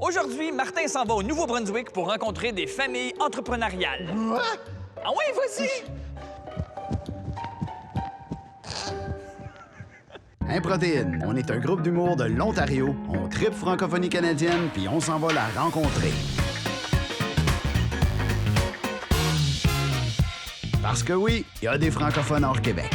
Aujourd'hui, Martin s'en va au Nouveau-Brunswick pour rencontrer des familles entrepreneuriales. Quoi? Ah ouais, vas-y! Improtéine, on est un groupe d'humour de l'Ontario. On tripe francophonie canadienne, puis on s'en va la rencontrer. Parce que oui, il y a des francophones hors Québec.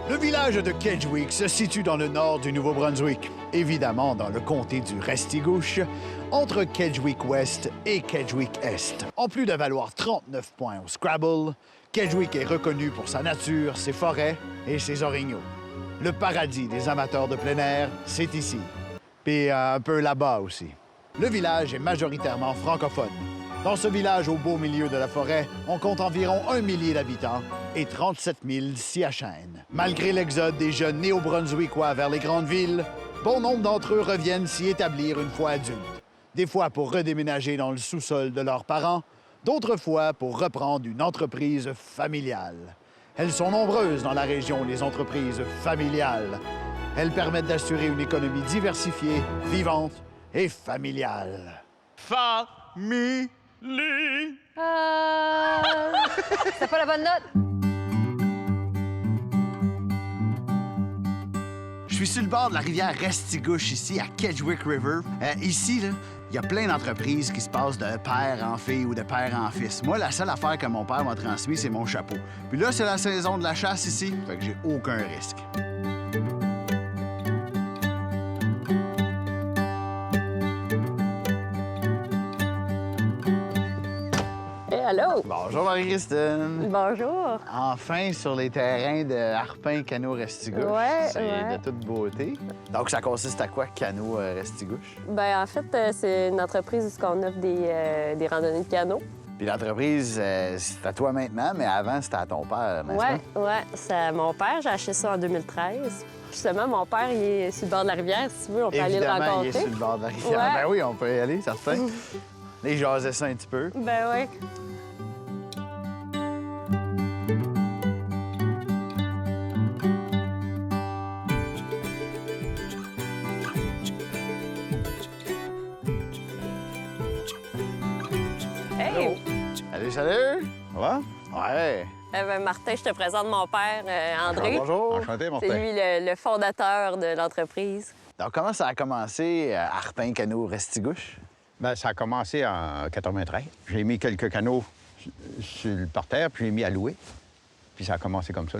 Le village de Kedgewick se situe dans le nord du Nouveau-Brunswick, évidemment dans le comté du Restigouche, entre Kedgewick-Ouest et Kedgewick-Est. En plus de valoir 39 points au Scrabble, Kedgewick est reconnu pour sa nature, ses forêts et ses orignaux. Le paradis des amateurs de plein air, c'est ici. Puis un peu là-bas aussi. Le village est majoritairement francophone. Dans ce village au beau milieu de la forêt, on compte environ 1 millier d'habitants et 37 000 siachènes. Malgré l'exode des jeunes néo-brunswickois vers les grandes villes, bon nombre d'entre eux reviennent s'y établir une fois adultes. Des fois pour redéménager dans le sous-sol de leurs parents, d'autres fois pour reprendre une entreprise familiale. Elles sont nombreuses dans la région, les entreprises familiales. Elles permettent d'assurer une économie diversifiée, vivante et familiale. Famille. C'est pas la bonne note? Je suis sur le bord de la rivière Restigouche, ici, à Kedgewick River. Ici, là, il y a plein d'entreprises qui se passent de père en fille ou de père en fils. Moi, la seule affaire que mon père m'a transmise, c'est mon chapeau. Puis là, c'est la saison de la chasse ici, fait que j'ai aucun risque. Allô? Bonjour, Marie-Christine. Bonjour. Enfin, sur les terrains de Harpin Canot Restigouche. Ouais, c'est ouais. de toute beauté. Donc, ça consiste à quoi, Canot Restigouche? Ben en fait, c'est une entreprise où on offre des randonnées de canot. Puis l'entreprise, c'est à toi maintenant, mais avant, c'était à ton père, n'est-ce pas? Ouais. C'est mon père, j'ai acheté ça en 2013. Justement, mon père, il est sur le bord de la rivière. Si tu veux, on peut aller le Évidemment, rencontrer. il est sur le bord de la rivière. Ouais. Ben oui, on peut y aller, certain. Les jaser ça un petit peu. Ben oui. Hey! Salut! Ça va? Ouais. Martin, je te présente mon père, André. Bonjour. Enchanté, mon C'est frère. lui le fondateur de l'entreprise. Donc, comment ça a commencé, Harpin Canot Restigouche? Ben, ça a commencé en 93. J'ai mis quelques canaux sur le parterre, puis j'ai mis à louer. Puis ça a commencé comme ça.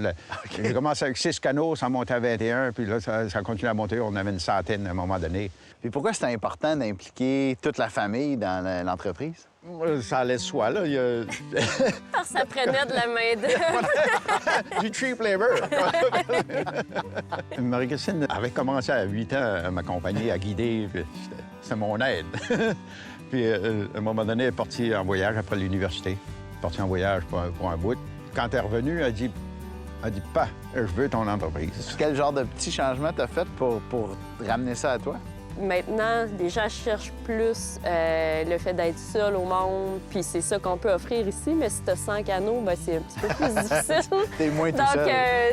J'ai commencé avec 6 canaux, ça montait à 21, puis là, ça a continué à monter. On avait une centaine à un moment donné. Puis pourquoi c'était important d'impliquer toute la famille dans l'entreprise? Ça allait de soi, là. Parce que ça prenait de la main-d'œuvre. Du cheap labor. Marie-Christine avait commencé à 8 ans à m'accompagner, à guider. Puis c'était mon aide. Puis à un moment donné, elle est partie en voyage après l'université. Elle est partie en voyage pour un bout. Quand elle est revenue, elle dit « Pa, je veux ton entreprise. » Quel genre de petits changements t'as fait pour ramener ça à toi? Maintenant, les gens cherchent plus le fait d'être seul au monde, puis c'est ça qu'on peut offrir ici, mais si tu as 100 canaux, ben c'est un petit peu plus difficile. T'es moins tout Donc, seul.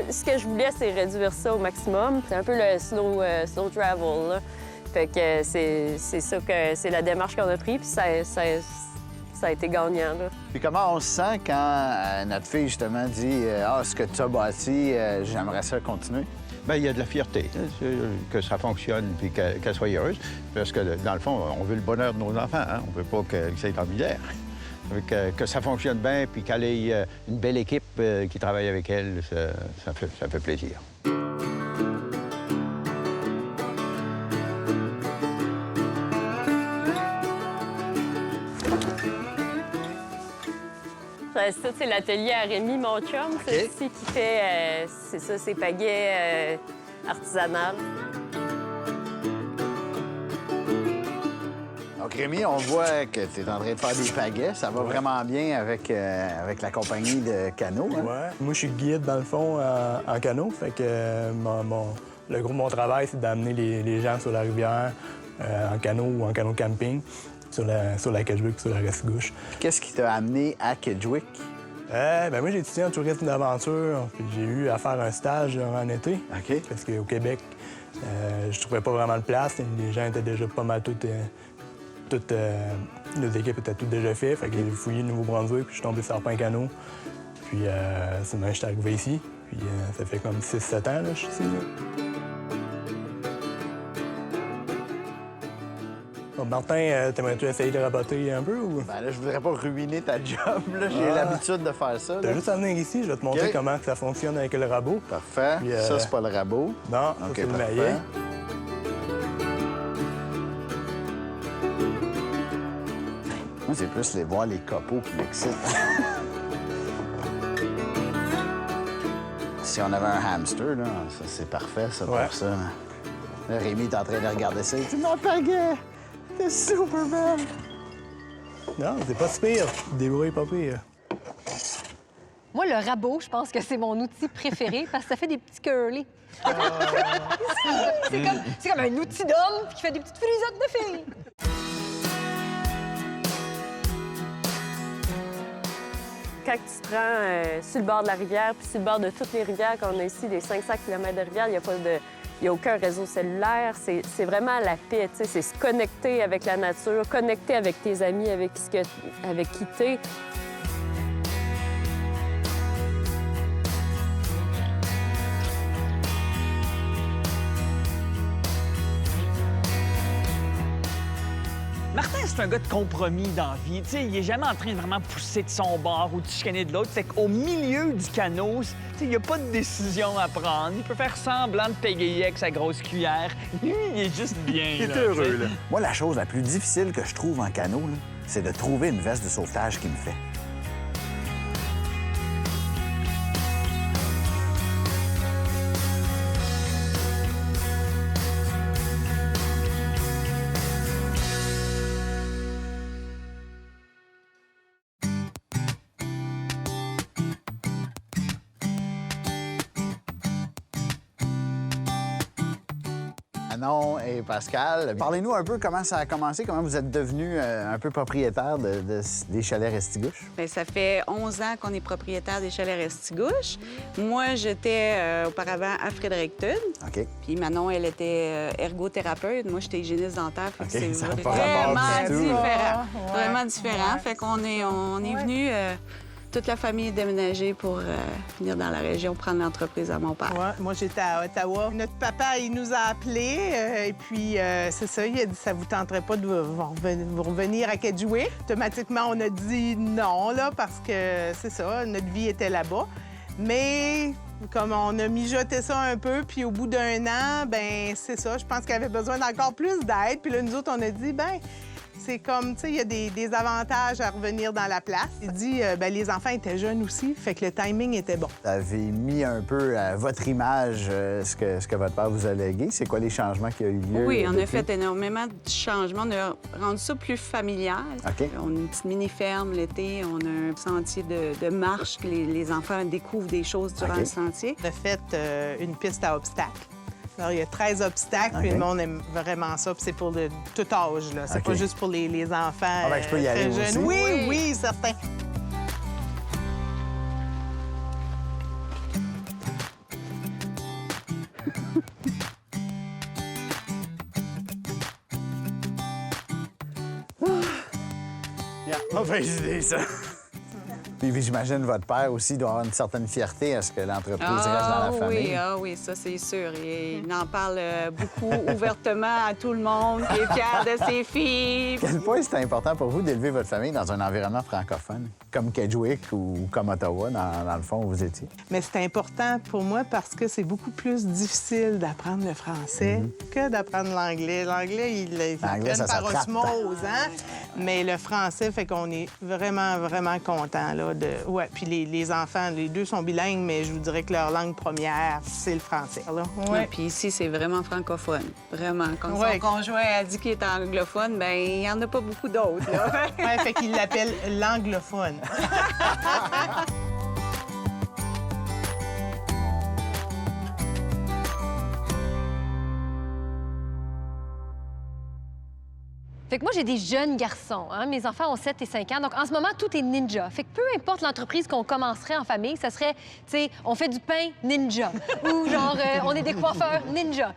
ce que je voulais, c'est réduire ça au maximum. C'est un peu le slow travel, là. Fait que c'est ça que c'est la démarche qu'on a prise, puis ça a été gagnant, là. Puis comment on se sent quand notre fille, justement, dit « Ah, ce que tu as bâti, j'aimerais ça continuer ». Bien, il y a de la fierté, hein, que ça fonctionne puis qu'elle soit heureuse. Parce que, dans le fond, on veut le bonheur de nos enfants. Hein? On ne veut pas que ça ait en misère. Que ça fonctionne bien puis qu'elle ait une belle équipe qui travaille avec elle, ça fait plaisir. Ça, c'est l'atelier à Rémi, mon chum. C'est ici qui fait, c'est ça, ses pagaies artisanales. Donc, Rémi, on voit que tu es en train de faire des pagaies. Ça va vraiment bien avec la compagnie de canot. Hein? Ouais. Moi, je suis guide, dans le fond, en canot. Fait que le gros de mon travail, c'est d'amener les gens sur la rivière en canot ou en canot camping, sur la Kedgewick, sur la Restigouche. Qu'est-ce qui t'a amené à Kedgewick? Moi, j'ai étudié en tourisme d'aventure, puis j'ai eu à faire un stage durant l'été. OK. Parce qu'au Québec, Je trouvais pas vraiment de place. Les gens étaient déjà pas mal les équipes étaient toutes déjà faites. Fait que j'ai fouillé le Nouveau-Brunswick, puis je suis tombé sur un canot. Puis sinon, je suis arrivé ici. Puis ça fait comme 6-7 ans, là, je suis ici. Là. Bon, Martin, t'aimerais-tu essayer de raboter un peu ou? Ben là, je voudrais pas ruiner ta job, là. J'ai l'habitude de faire ça. T'as juste à venir ici, je vais te montrer comment ça fonctionne avec le rabot. Parfait. Puis, Ça, c'est pas le rabot. Non, ça, OK, c'est le parfait. maillet. Moi, c'est plus voir les copeaux qui m'excitent. Si on avait un hamster, là, ça, c'est parfait, ça, Ouais. pour ça. Là, Rémi est en train de regarder ça. Il dit « Mon pagaie! T'es Superman! » Non, c'est pas si pire. Débrouille pas pire. Moi, le rabot, je pense que c'est mon outil préféré parce que ça fait des petits curly. C'est comme un outil d'homme qui fait des petites frisottes de filles. Quand tu te rends sur le bord de la rivière, puis sur le bord de toutes les rivières qu'on a ici, les 500 km de rivière, il n'y a aucun réseau cellulaire. C'est vraiment la paix, tu sais. C'est se connecter avec la nature, connecter avec tes amis, avec qui t'es. Martin, c'est un gars de compromis dans la vie. Tu sais, il est jamais en train de vraiment pousser de son bord ou de chicaner de l'autre. C'est qu'au milieu du canot, tu sais, il n'y a pas de décision à prendre. Il peut faire semblant de pégayer avec sa grosse cuillère. Lui, il est juste bien. Il est heureux, là. Moi, la chose la plus difficile que je trouve en canot, là, c'est de trouver une veste de sauvetage qui me fait. Manon et Pascal, parlez-nous un peu comment ça a commencé, comment vous êtes devenus un peu propriétaires des chalets Restigouche. Bien, ça fait 11 ans qu'on est propriétaire des chalets Restigouche. Moi, j'étais auparavant à Fredericton. OK. Puis Manon, elle était ergothérapeute. Moi, j'étais hygiéniste dentaire. Fait que OK, c'est ça a pas rapport vraiment du tout, différent. Ouais. Vraiment différent. Fait qu'on est venu toute la famille déménager pour venir dans la région prendre l'entreprise à mon père. Ouais, moi, j'étais à Ottawa. Notre papa, il nous a appelés. Et puis, c'est ça, il a dit ça vous tenterait pas de vous revenir à Kedgewick. Automatiquement, on a dit non, là, parce que c'est ça, notre vie était là-bas. Mais comme on a mijoté ça un peu, puis au bout d'un an, ben c'est ça, je pense qu'il avait besoin d'encore plus d'aide. Puis là, nous autres, on a dit, ben c'est comme, tu sais, il y a des avantages à revenir dans la place. Il dit, ben les enfants étaient jeunes aussi, fait que le timing était bon. Vous avez mis un peu à votre image ce que votre père vous a légué. C'est quoi les changements qui ont eu lieu? Oui, on a depuis? fait énormément de changements. On a rendu ça plus familial. OK. On a une petite mini-ferme l'été. On a un sentier de marche que les enfants découvrent des choses durant OK. le sentier. On a fait une piste à obstacles. Alors, il y a 13 obstacles, puis OK. le monde aime vraiment ça. Puis c'est pour tout âge, là. C'est OK. pas juste pour les enfants ben, je peux y aller très aussi. jeunes. Oui, Oui. oui, certain. Mauvaise idée, ça. Puis j'imagine votre père aussi doit avoir une certaine fierté à ce que l'entreprise reste dans la famille. Oui, ça, c'est sûr. Il en parle beaucoup ouvertement à tout le monde. Il est fier de ses filles. À quel point c'est important pour vous d'élever votre famille dans un environnement francophone, comme Kedgewick ou comme Ottawa, dans le fond, où vous étiez? Mais c'est important pour moi parce que c'est beaucoup plus difficile d'apprendre le français que d'apprendre l'anglais. L'anglais, il L'anglais, ça par s'attrape. osmose, hein? Mais le français, fait qu'on est vraiment, vraiment contents, là, de... Ouais, puis les enfants, les deux sont bilingues, mais je vous dirais que leur langue première, c'est le français, là. Ouais, puis ici, c'est vraiment francophone. Vraiment. Quand Ouais. son conjoint a dit qu'il est anglophone, bien, il n'y en a pas beaucoup d'autres, là. Ouais, fait qu'ils l'appellent l'anglophone. Fait que moi, j'ai des jeunes garçons. Hein? Mes enfants ont 7 et 5 ans. Donc, en ce moment, tout est ninja. Fait que peu importe l'entreprise qu'on commencerait en famille, ça serait, tu sais, on fait du pain ninja. Ou genre, on est des coiffeurs ninja.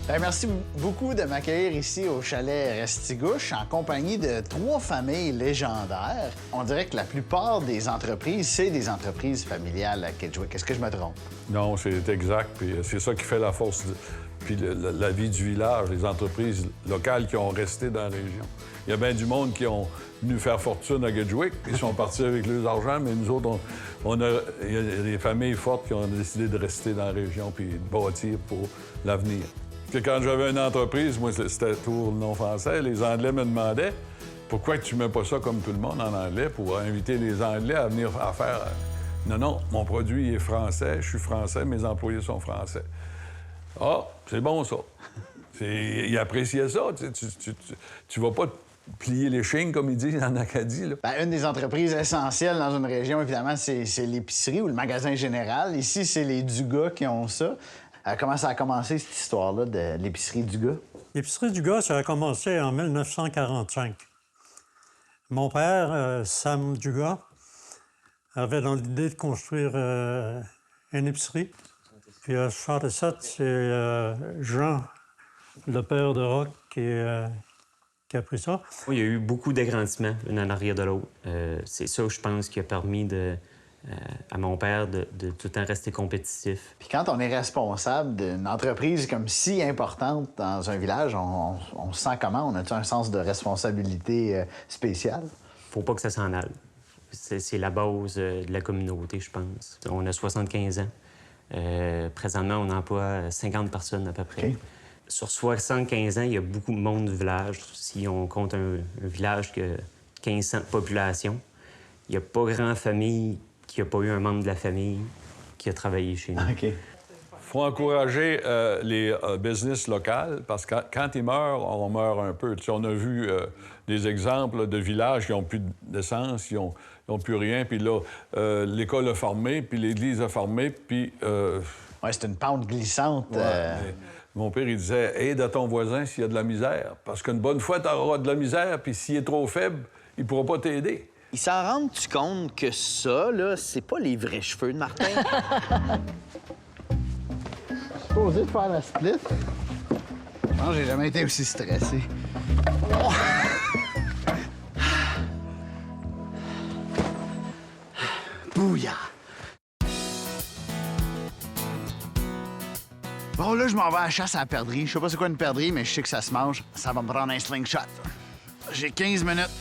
Ben, merci beaucoup de m'accueillir ici au chalet Restigouche en compagnie de 3 familles légendaires. On dirait que la plupart des entreprises, c'est des entreprises familiales à Kedgewick. Est-ce que je me trompe? Non, c'est exact. Puis c'est ça qui fait la force, puis la vie du village, les entreprises locales qui ont resté dans la région. Il y a bien du monde qui ont venu faire fortune à Kedgewick, puis ils sont partis avec leurs argent, mais nous autres, il y a des familles fortes qui ont décidé de rester dans la région puis de bâtir pour l'avenir. Quand j'avais une entreprise, moi, c'était pour le nom français, les Anglais me demandaient pourquoi tu mets pas ça comme tout le monde en anglais pour inviter les Anglais à venir à faire. Non, mon produit est français, je suis français, mes employés sont français. Ah, c'est bon, ça. Ils appréciaient ça. Tu vas pas plier les chignes, comme ils disent en Acadie. Là. Bien, une des entreprises essentielles dans une région, évidemment, c'est l'épicerie ou le magasin général. Ici, c'est les Dugas qui ont ça. Comment ça a commencé, cette histoire-là de l'épicerie Dugas? L'épicerie Dugas, ça a commencé en 1945. Mon père, Sam Dugas, avait dans l'idée de construire une épicerie. Puis en 1967, c'est Jean, le père de Roch, qui a pris ça. Il y a eu beaucoup d'agrandissements, l'une en arrière de l'autre. C'est ça, je pense, qui a permis à mon père de tout le temps rester compétitif. Puis quand on est responsable d'une entreprise comme si importante dans un village, on se sent comment? On a-tu un sens de responsabilité spécial? Faut pas que ça s'en aille. C'est la base de la communauté, je pense. On a 75 ans. Présentement, on emploie 50 personnes à peu près. Okay. Sur 75 ans, il y a beaucoup de monde du village. Si on compte un village qui a 1500 de population, il n'y a pas grand famille qui n'a pas eu un membre de la famille qui a travaillé chez nous. OK. Faut encourager les business locales parce que quand ils meurent, on meurt un peu. Tu sais, on a vu des exemples de villages qui n'ont plus d'essence, ils n'ont plus rien. Puis là, l'école a fermé, puis l'église a fermé, puis... Oui, c'est une pente glissante. Ouais, mon père, il disait « Aide à ton voisin s'il y a de la misère. Parce qu'une bonne fois, tu auras de la misère, puis s'il est trop faible, il ne pourra pas t'aider. » Ils s'en rendent-tu compte que ça, là, c'est pas les vrais cheveux de Martin? Supposé de faire la split. Je pense que j'ai jamais été aussi stressé. Oh! Bouillard! Bon, là, je m'en vais à la chasse à la perdrix. Je sais pas c'est quoi une perdrix, mais je sais que ça se mange. Ça va me prendre un slingshot. J'ai 15 minutes.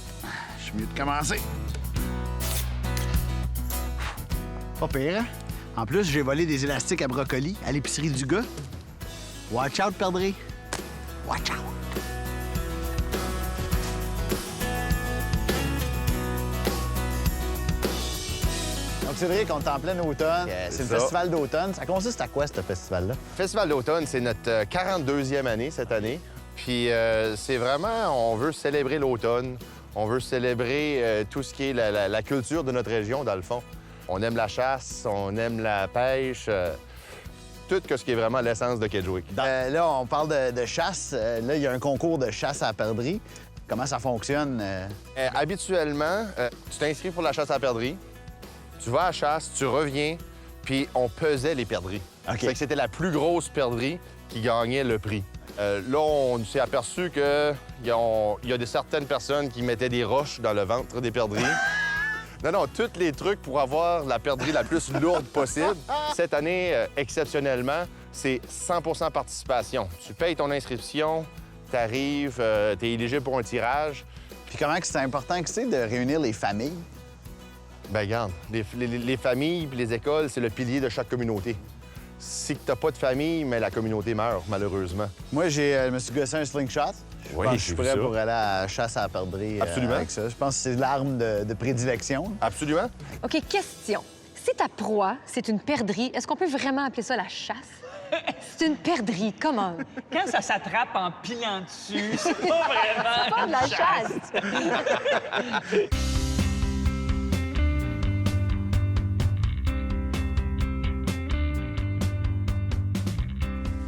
Je suis mieux de commencer. Pas pire, hein? En plus, j'ai volé des élastiques à brocoli à l'épicerie du gars. Watch out, perdrix. Watch out. Donc, Cédric, on est en plein automne. C'est le festival d'automne. Ça consiste à quoi, ce festival-là? Le festival d'automne, c'est notre 42e année cette année. Puis c'est vraiment, on veut célébrer l'automne. On veut célébrer tout ce qui est la culture de notre région, dans le fond. On aime la chasse, on aime la pêche, tout ce qui est vraiment l'essence de Kedgewick. Là, on parle de chasse. Là, il y a un concours de chasse à la perdrix. Comment ça fonctionne? Habituellement, tu t'inscris pour la chasse à la perdrix, tu vas à la chasse, tu reviens, puis on pesait les perdrix. OK. Ça fait que c'était la plus grosse perdrix qui gagnait le prix. Là, on s'est aperçu qu'il y a certaines personnes qui mettaient des roches dans le ventre des perdrix. Non, tous les trucs pour avoir la perdrix la plus lourde possible. Cette année, exceptionnellement, c'est 100 % participation. Tu payes ton inscription, t'arrives, t'es éligible pour un tirage. Puis comment que c'est important que c'est de réunir les familles? Bien, regarde, les familles et les écoles, c'est le pilier de chaque communauté. Si t'as pas de famille, mais la communauté meurt, malheureusement. Moi, je me suis gossé un slingshot. Oui, je suis prêt pour aller à la chasse à la perdrix avec ça. Je pense que c'est l'arme de prédilection. Absolument. OK, question. Si ta proie, c'est une perdrix, est-ce qu'on peut vraiment appeler ça la chasse? C'est une perdrix, comment? Quand ça s'attrape en pilant dessus, c'est pas vraiment C'est pas de la chasse!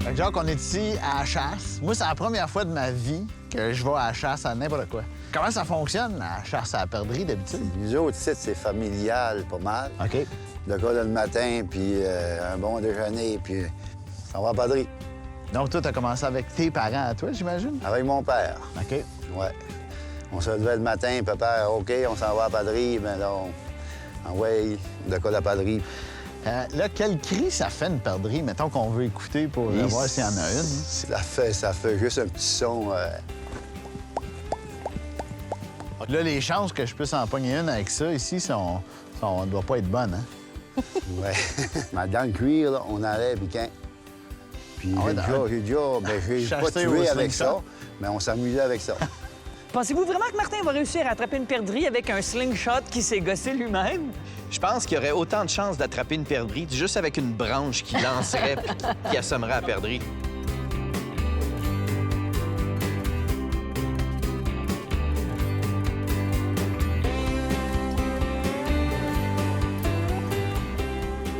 Fait que genre qu'on est ici à la chasse. Moi, c'est la première fois de ma vie que je vais à la chasse à n'importe quoi. Comment ça fonctionne, la chasse à la perdrix, d'habitude? Les autres sites, c'est familial, pas mal. OK. Le gars, le matin, puis un bon déjeuner, puis on va à la perdrix. Donc, toi, tu as commencé avec tes parents à toi, j'imagine? Avec mon père. OK. Ouais. On se levait le matin, papa, OK, on s'en va à la padarie. Ben là, ouais, de quoi la padarie. Là, quel cri ça fait une perdrix? Mettons qu'on veut écouter pour voir s'il y en a une. Ça fait juste un petit son. Là, les chances que je puisse en pogner une avec ça, ici, ne doit pas être bonnes, hein? Ouais. Mais dans le cuir, là, on allait, puis quand... Puis j'ai pas tué avec ça, mais on s'amusait avec ça. Pensez-vous vraiment que Martin va réussir à attraper une perdrix avec un slingshot qui s'est gossé lui-même? Je pense qu'il y aurait autant de chances d'attraper une perdrix juste avec une branche qui lancerait puis qui assommerait la perdrix.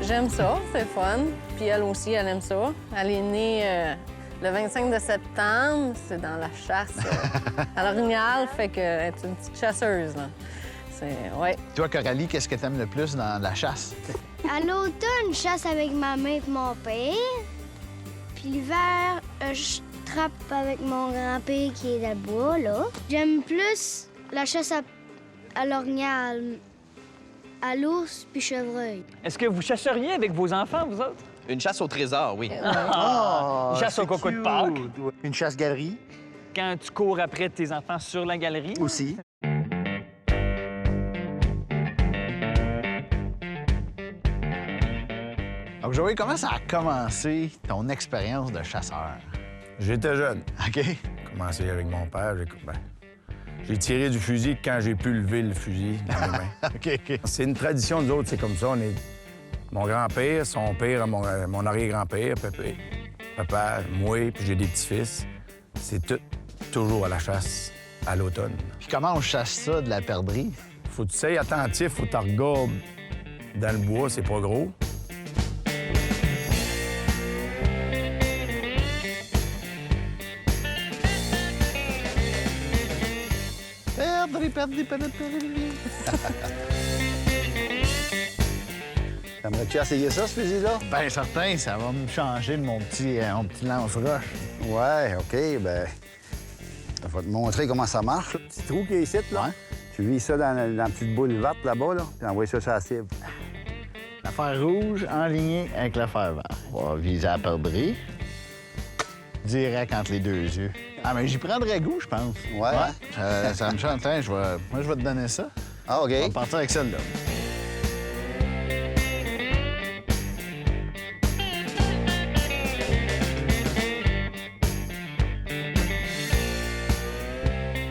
J'aime ça, c'est fun. Puis elle aussi, elle aime ça. Elle est née le 25 de septembre. C'est dans la chasse à l'orignal, fait qu'elle est une petite chasseuse, là. Ouais. Toi, Coralie, qu'est-ce que t'aimes le plus dans la chasse? À l'automne, je chasse avec ma mère et mon père. Puis l'hiver, je trappe avec mon grand-père qui est dans le bois, là. J'aime plus la chasse à l'orignal, à l'ours puis chevreuil. Est-ce que vous chasseriez avec vos enfants, vous autres? Une chasse au trésor, oui. Une chasse au coco de Pâques. Une chasse-galerie. Quand tu cours après tes enfants sur la galerie. Aussi. Donc, Joey, comment ça a commencé ton expérience de chasseur? J'étais jeune. OK. J'ai commencé avec mon père. J'ai tiré du fusil quand j'ai pu lever le fusil dans mes mains. OK. C'est une tradition, nous autres, c'est comme ça. On est... Mon grand-père, son père, mon arrière-grand-père, papa, moi, puis j'ai des petits-fils. C'est tout, toujours à la chasse, à l'automne. Puis comment on chasse ça, de la perdrix? Faut que tu sois attentif, faut que tu regardes dans le bois, c'est pas gros. Perdrix. T'aimerais-tu essayer ça, ce fusil-là? Bien certain, ça va me changer de mon petit lance-roche. Ouais, OK, ben je vais te montrer comment ça marche. Le petit trou qui est ici, là. Ouais. Tu vis ça dans la petite boule verte là-bas, là, puis envoies ça sur la cible. L'affaire rouge enlignée avec l'affaire verte. On va viser la perdrix. Direct entre les deux yeux. Ah, mais j'y prendrais goût, je pense. Ouais? Ça me chante. Moi, je vais te donner ça. Ah, OK. On va partir avec celle-là.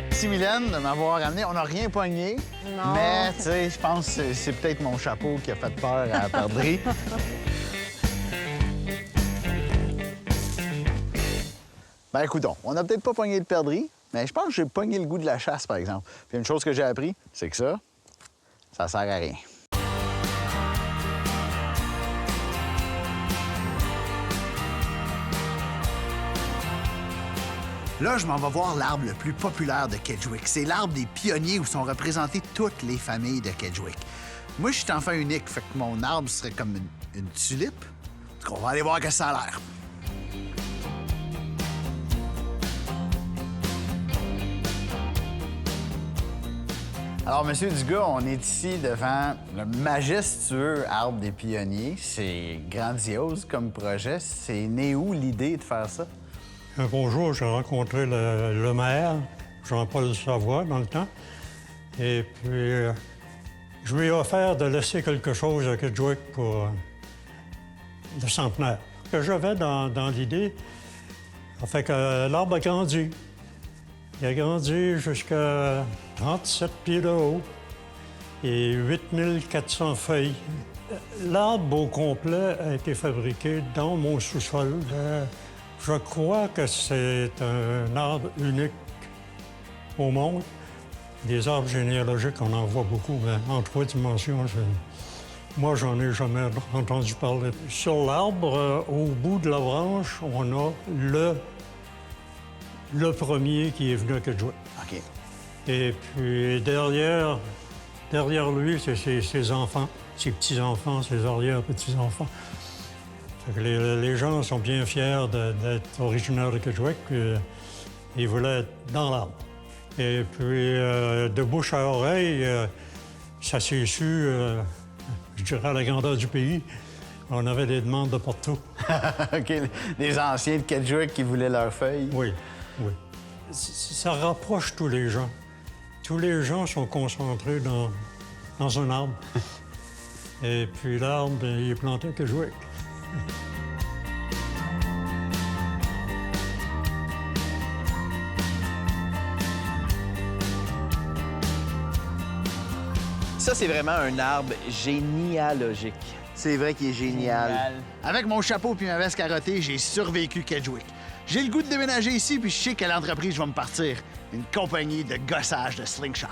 Merci, Mylène, de m'avoir amené. On n'a rien poigné. Non. Mais, tu sais, je pense que c'est peut-être mon chapeau qui a fait peur à la perdrix. Ben, écoutons, on n'a peut-être pas pogné de perdrix, mais je pense que j'ai pogné le goût de la chasse, par exemple. Puis une chose que j'ai appris, c'est que ça sert à rien. Là, je m'en vais voir l'arbre le plus populaire de Kedgewick. C'est l'arbre des pionniers où sont représentées toutes les familles de Kedgewick. Moi, je suis enfant unique, fait que mon arbre serait comme une tulipe. En tout cas, on va aller voir que ça a l'air. Alors, Monsieur Dugas, on est ici devant le majestueux arbre des pionniers. C'est grandiose comme projet. C'est né où l'idée de faire ça? Un beau jour, j'ai rencontré le maire, Jean-Paul Savoie, dans le temps. Et puis, je lui ai offert de laisser quelque chose à Kedgewick pour le centenaire. Ce que j'avais dans l'idée, ça fait que l'arbre a grandi. Il a grandi jusqu'à 37 pieds de haut et 8400 feuilles. L'arbre au complet a été fabriqué dans mon sous-sol. Je crois que c'est un arbre unique au monde. Des arbres généalogiques, on en voit beaucoup, mais en 3 dimensions, moi, j'en ai jamais entendu parler. Sur l'arbre, au bout de la branche, on a le premier qui est venu à Kedgewick. OK. Et puis derrière lui, c'est ses enfants, ses petits-enfants, ses arrière-petits-enfants. Fait que les gens sont bien fiers d'être originaires de Kedgewick, puis ils voulaient être dans l'arbre. Et puis, de bouche à oreille, ça s'est su, je dirais, à la grandeur du pays. On avait des demandes de partout. OK, les anciens de Kedgewick qui voulaient leurs feuilles. Oui, oui. Ça rapproche tous les gens. Tous les gens sont concentrés dans un arbre. Et puis l'arbre, il est planté à Kedgewick. Ça, c'est vraiment un arbre généalogique. C'est vrai qu'il est génial. Avec mon chapeau puis ma veste carottée, j'ai survécu Kedgewick. J'ai le goût de déménager ici, puis je sais quelle entreprise je vais me partir. Une compagnie de gossage de slingshot.